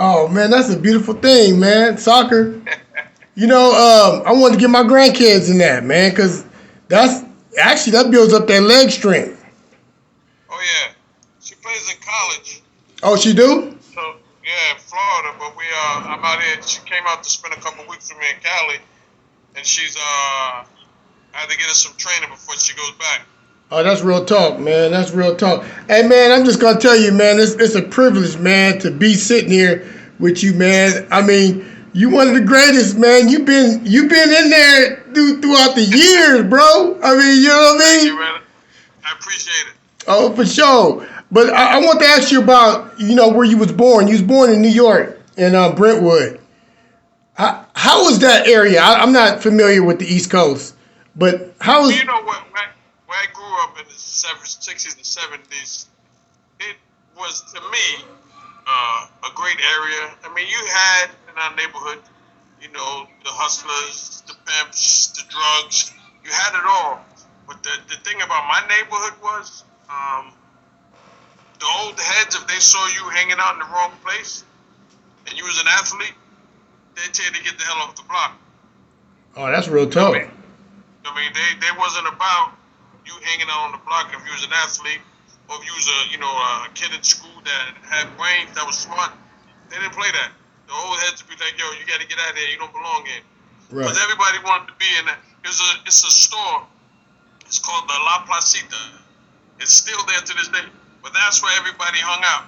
Oh man, that's a beautiful thing, man. Soccer. I wanted to get my grandkids in that, man, because that's actually that builds up their leg strength. Oh yeah, she plays in college. Oh, she do? So yeah, in Florida. But I'm out here. She came out to spend a couple weeks with me in Cali, and I had to get her some training before she goes back. Oh, that's real talk, man. That's real talk. Hey, man, I'm just gonna tell you, man, it's a privilege, man, to be sitting here with you, man. I mean, you one of the greatest, man. You've been in there throughout the years, bro. I mean, you know what I Thank mean? you, man. I appreciate it. Oh, for sure. But I want to ask you about, where you was born. You was born in New York, in Brentwood. How was that area? I'm not familiar with the East Coast, but how was? You know what? Where I grew up in the 60s and 70s, it was to me a great area. I mean, you had in our neighborhood, the hustlers, the pimps, the drugs. You had it all. But the thing about my neighborhood was the old heads, if they saw you hanging out in the wrong place and you was an athlete, they'd tell you to get the hell off the block. Oh, that's real tough. They wasn't about you hanging out on the block if you was an athlete or if you was a kid in school that had brains that was smart. They didn't play that. The old heads would be like, yo, you got to get out of here. You don't belong here. Right. Because everybody wanted to be in that. It's a store. It's called the La Placita. It's still there to this day. But that's where everybody hung out.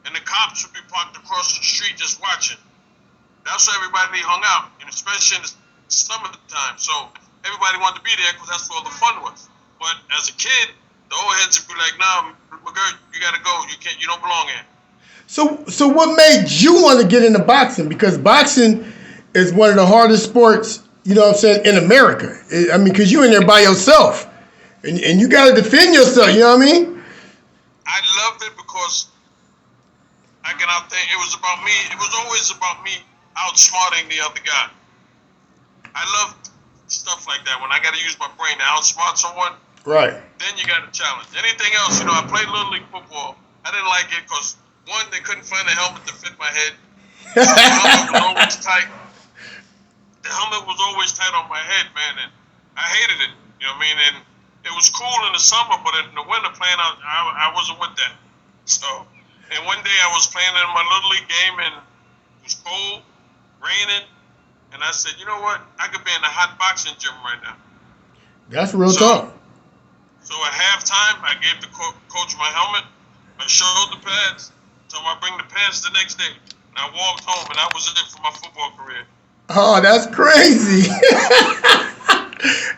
And the cops would be parked across the street just watching. That's where everybody hung out, and especially in the summertime. So everybody wanted to be there because that's where all the fun was. But as a kid, the old heads would be like, "Nah, McGirt, you gotta go. You don't belong here." So what made you want to get into boxing? Because boxing is one of the hardest sports, in America. I mean, because you're in there by yourself, and you got to defend yourself. You know what I mean? I loved it because I can outthink. It was about me. It was always about me outsmarting the other guy. I love stuff like that. When I got to use my brain to outsmart someone, right? Then you got a challenge. Anything else, I played Little League football. I didn't like it because, one, they couldn't find a helmet to fit my head. The helmet was always tight. The helmet was always tight on my head, man, and I hated it. You know what I mean? And it was cool in the summer, but in the winter playing out, I wasn't with that. So, and one day I was playing in my Little League game, and it was cold, raining, and I said, you know what? I could be in a hot boxing gym right now. That's real tough. So at halftime, I gave the coach my helmet, my shoulder pads, told him I bring the pants the next day. And I walked home, and that was it for my football career. Oh, that's crazy.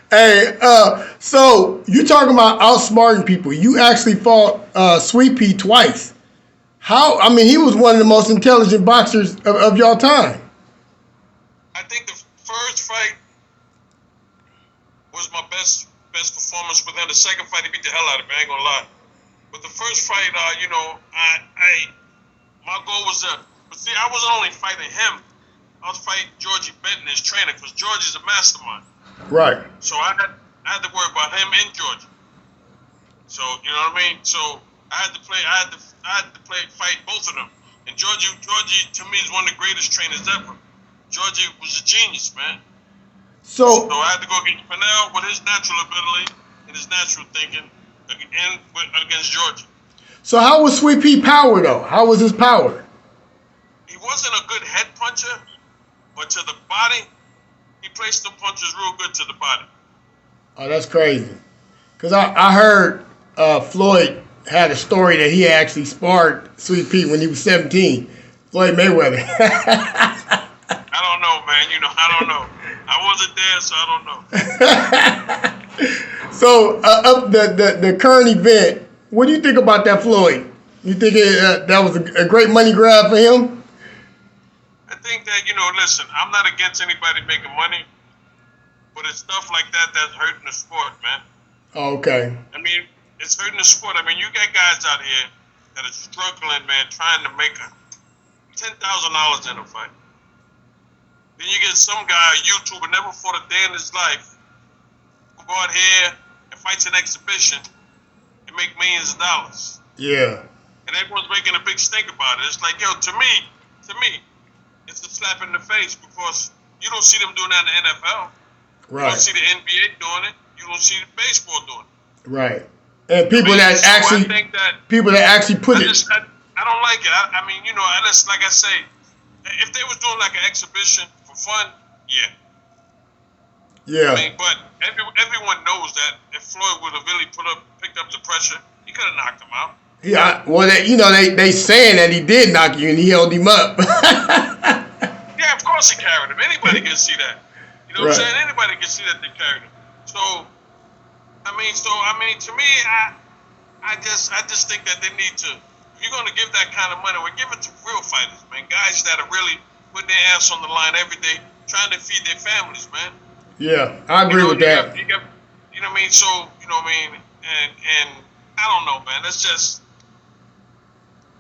Hey, so you talking about outsmarting people. You actually fought Sweetpea twice. How? I mean, he was one of the most intelligent boxers of y'all time. I think the first fight was my best performance with him. The second fight, he beat the hell out of me. I ain't gonna lie. But the first fight, my goal was but see, I wasn't only fighting him. I was fighting Georgie Benton, his trainer, because Georgie's a mastermind. Right. So I had to worry about him and Georgie. So you know what I mean. So I had to fight both of them. And Georgie to me is one of the greatest trainers ever. Georgie was a genius, man. So I had to go against Canelo with his natural ability and his natural thinking, and against Georgie. So how was Sweetpea power though? How was his power? He wasn't a good head puncher, but to the body, he placed the punches real good to the body. Oh, that's crazy. Because I heard Floyd had a story that he actually sparred Sweetpea when he was 17. Floyd Mayweather. I don't know, man. I don't know. I wasn't there, so I don't know. So, up the current event, what do you think about that Floyd? You think that was a great money grab for him? I think that, listen, I'm not against anybody making money, but it's stuff like that that's hurting the sport, man. Oh, okay. I mean, it's hurting the sport. I mean, you got guys out here that are struggling, man, trying to make $10,000 in a fight. Then you get some guy, a YouTuber, never fought a day in his life, who go out here and fights an exhibition and make millions of dollars. Yeah. And everyone's making a big stink about it. It's like, yo, to me, to me, it's a slap in the face because you don't see them doing that in the NFL. Right. You don't see the NBA doing it. You don't see the baseball doing it. Right. And people that so actually, I think that people that actually put it. I don't like it. I mean, you know, unless, like I say, if they was doing like an exhibition for fun, yeah. Yeah. I mean, but everyone knows that if Floyd would have really picked up the pressure, he could have knocked him out. Yeah. Well, they saying that he did knock you and he held him up. Yeah, of course he carried him. Anybody can see that. You know what I'm saying? Anybody can see that they carried him. So, I mean, to me, I just think that they need to. If you're going to give that kind of money, well, give it to real fighters, man. Guys that are really putting their ass on the line every day, trying to feed their families, man. Yeah, I agree with that. You know what I mean? So, you know what I mean? And I don't know, man. It's just,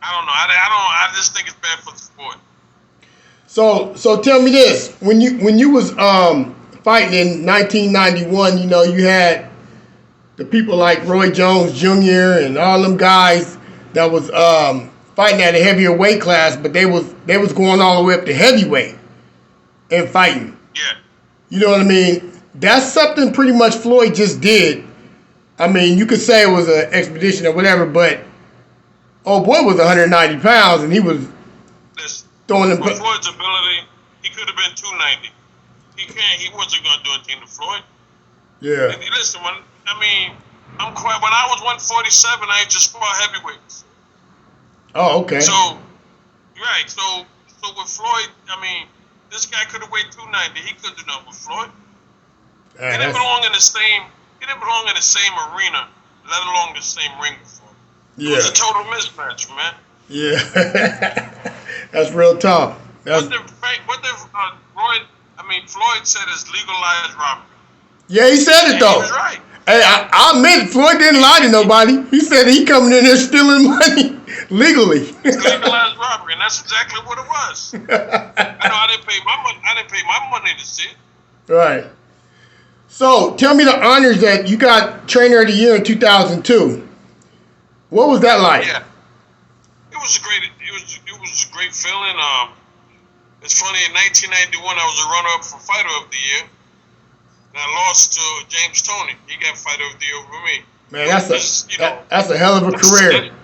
I don't know. I just think it's bad for the sport. So tell me this: when you was fighting in 1991, you know, you had the people like Roy Jones Jr. and all them guys that was fighting at a heavier weight class, but they was going all the way up to heavyweight and fighting. Yeah. You know what I mean? That's something pretty much Floyd just did. I mean, you could say it was an expedition or whatever, but old boy was 190 pounds and he was throwing them. For Floyd's ability, he could have been 290. He wasn't going to do anything to Floyd. Yeah. And listen, when I was 147, I just fought heavyweights. Oh, okay. So, right. So with Floyd, I mean, this guy could have weighed 290. He couldn't do nothing with Floyd. He didn't belong in the same. He didn't belong in the same arena, let alone the same ring before. Yeah. It was a total mismatch, man. Yeah. That's real talk. Floyd said is legalized robbery. Yeah, he said it though. He was right. Hey, I admit Floyd didn't lie to nobody. He said he coming in here stealing money legally. It's legalized robbery, and that's exactly what it was. I know I didn't pay my money to see it. Right. So tell me the honors that you got Trainer of the Year in 2002. What was that like? Yeah, it was a great feeling. It's funny, in 1991 I was a runner-up for Fighter of the Year, and I lost to James Toney. He got Fighter of the Year over me. Man, that's a hell of a career.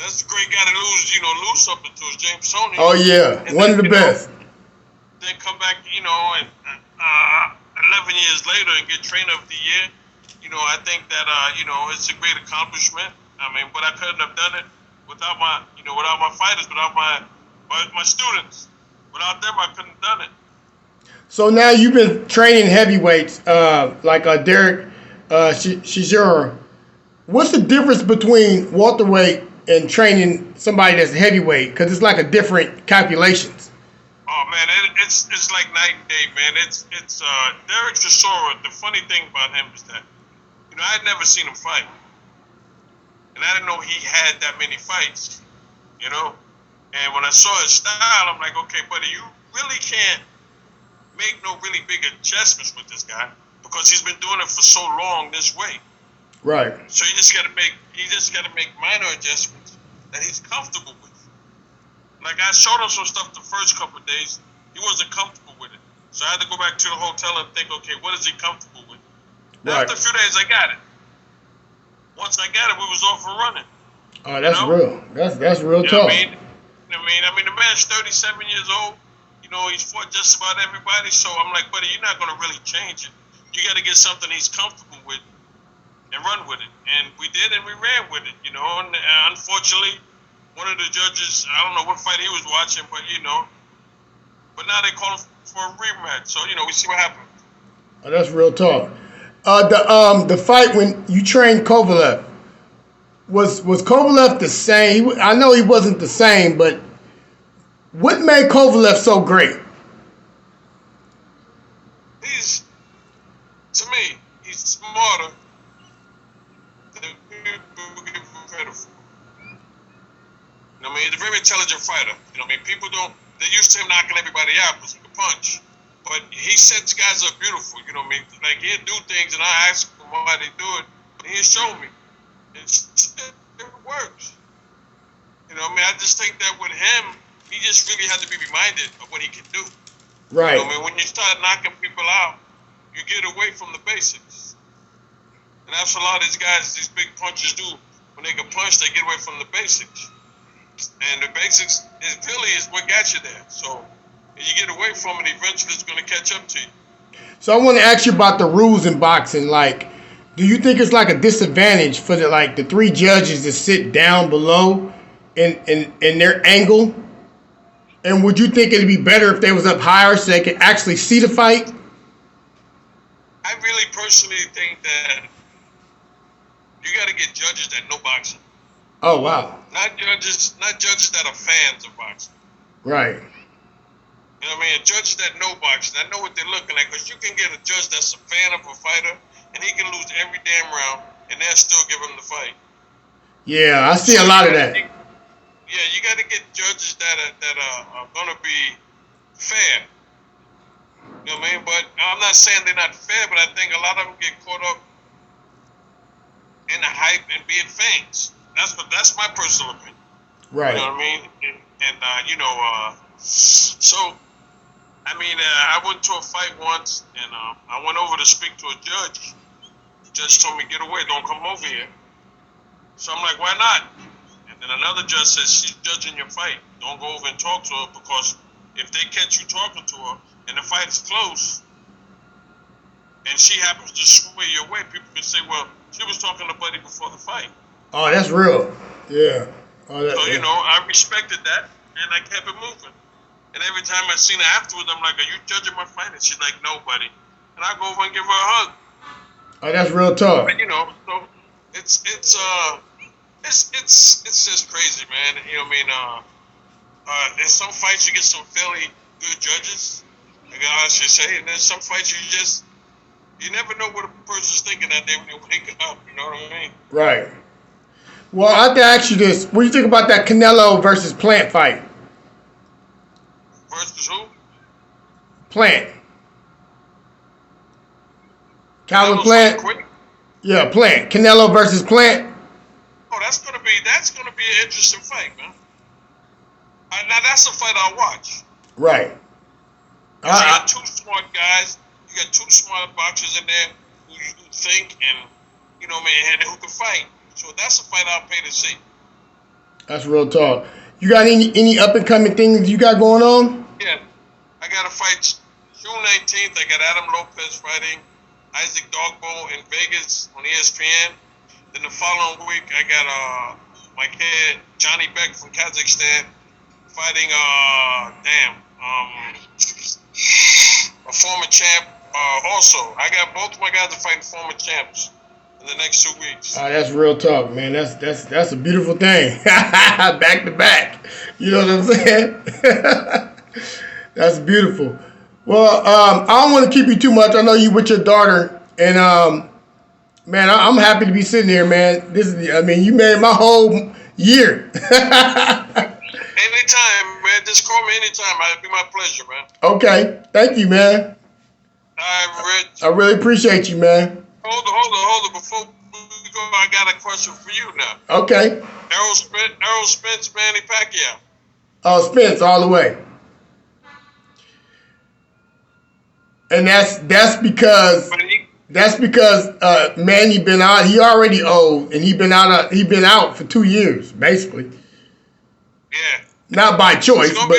That's a great guy to lose something to is James Toney. Oh yeah, and one of the best. Then come back, and 11 years later and get Trainer of the Year. I think that it's a great accomplishment. I mean, but I couldn't have done it without my fighters, without my students. Without them, I couldn't have done it. So now you've been training heavyweights, like Derek Chisora. What's the difference between welterweight and training somebody that's heavyweight? Because it's like a different calculations. Oh man, it's like night and day, man. It's Derek Chisora. The funny thing about him is that I had never seen him fight, and I didn't know he had that many fights. And when I saw his style, I'm like, okay, buddy, you really can't make no really big adjustments with this guy because he's been doing it for so long this way. Right. So you just gotta make minor adjustments that he's comfortable with. Like I showed him some stuff the first couple of days, he wasn't comfortable with it. So I had to go back to the hotel and think, okay, what is he comfortable with? Right. After a few days, I got it. Once I got it, we was off and running. Oh, that's real. That's real talk. I mean, the man's 37 years old. He's fought just about everybody. So I'm like, buddy, you're not going to really change it. You got to get something he's comfortable with and run with it. And we did, and we ran with it. And unfortunately, one of the judges, I don't know what fight he was watching, but but now they call him for a rematch. So we see what happens. Oh, that's real talk. The fight when you trained Kovalev. Was Kovalev the same? I know he wasn't the same, but what made Kovalev so great? To me, he's smarter than people give him credit for. He's a very intelligent fighter. People they're used to him knocking everybody out because he can punch. But he sets guys up beautiful, Like, he'll do things, and I ask him why they do it, and he'll show me. It works. I just think that with him, he just really had to be reminded of what he can do. Right. You know what I mean? When you start knocking people out, you get away from the basics. And that's what a lot of these guys, these big punchers do. When they get punched, they get away from the basics. And the basics is what got you there. So if you get away from it, eventually it's going to catch up to you. So I want to ask you about the rules in boxing. Like, do you think it's like a disadvantage for the three judges to sit down below in their angle? And would you think it'd be better if they was up higher so they could actually see the fight? I really personally think that you got to get judges that know boxing. Oh, wow. Not judges that are fans of boxing. Right. You know what I mean? Judges that know boxing, that know what they're looking at. Because you can get a judge that's a fan of a fighter, and he can lose every damn round, and they'll still give him the fight. Yeah, I see a lot of that. Yeah, you got to get judges that are going to be fair. You know what I mean? But I'm not saying they're not fair, but I think a lot of them get caught up in the hype and being fans. That's my personal opinion. Right. You know what I mean? So, I mean, I went to a fight once, and I went over to speak to a judge. The judge told me, get away, don't come over here. So I'm like, why not? And then another judge says, she's judging your fight. Don't go over and talk to her, because if they catch you talking to her and the fight is close and she happens to sway your way, people can say, well, she was talking to Buddy before the fight. Oh, that's real. Yeah. Oh, So, I respected that, and I kept it moving. And every time I seen her afterwards, I'm like, are you judging my fight? And she's like, no, Buddy. And I go over and give her a hug. Oh, that's real tough. But, so it's just crazy, man. You know what I mean? In some fights, you get some fairly good judges, like I should say, and then some fights you never know what a person's thinking that day when you wake up. You know what I mean? Right. Well, I have to ask you this: what do you think about that Canelo versus Plant fight? Versus who? Plant. Calvin Plant. Yeah, Plant. Canelo versus Plant. Oh, that's gonna be an interesting fight, man. Now that's a fight I'll watch. Right. You got two smart guys. You got two smart boxers in there who think and and who can fight. So that's a fight I'll pay to see. That's real talk. You got any up and coming things you got going on? Yeah, I got a fight June 19th. I got Adam Lopez fighting Isaac Dogbo in Vegas on ESPN. Then the following week, I got my kid Johnny Beck from Kazakhstan fighting a former champ. Also, I got both of my guys are fighting former champs in the next 2 weeks. That's real talk, man. That's a beautiful thing. Back to back. You know what I'm saying? That's beautiful. Well, I don't want to keep you too much. I know you with your daughter, and man, I'm happy to be sitting here, man. You made my whole year. Anytime, man. Just call me anytime. It'd be my pleasure, man. Okay. Thank you, man. All right, Rich. I really appreciate you, man. Hold on. Before we go, I got a question for you now. Okay. Errol Spence, Manny Pacquiao. Oh, Spence all the way. And that's because Manny been out. He already old, and he been out for 2 years, basically. Yeah. Not by choice, but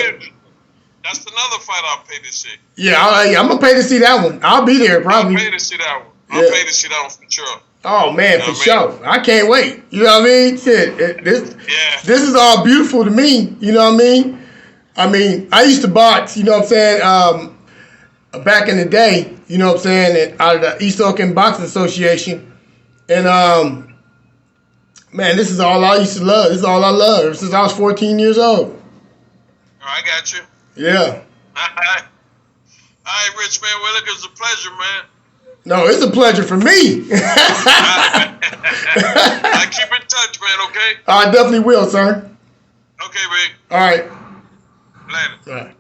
that's another fight I'll pay to see. Yeah, I'm gonna pay to see that one. I'll be there probably. I'll pay to see that one. I'll pay to see that one for sure. Oh man, for sure. I can't wait. You know what I mean? Shit, this is all beautiful to me. You know what I mean? I used to box. You know what I'm saying? Back in the day. You know what I'm saying? Out of the East Oakland Boxing Association, and man, this is all I used to love. This is all I loved since I was 14 years old. Oh, I got you. Yeah. All right, Rich, man. Well, look, it's a pleasure, man. No, it's a pleasure for me. I keep in touch, man, okay? I definitely will, sir. Okay, Rick. All right. Later. All right.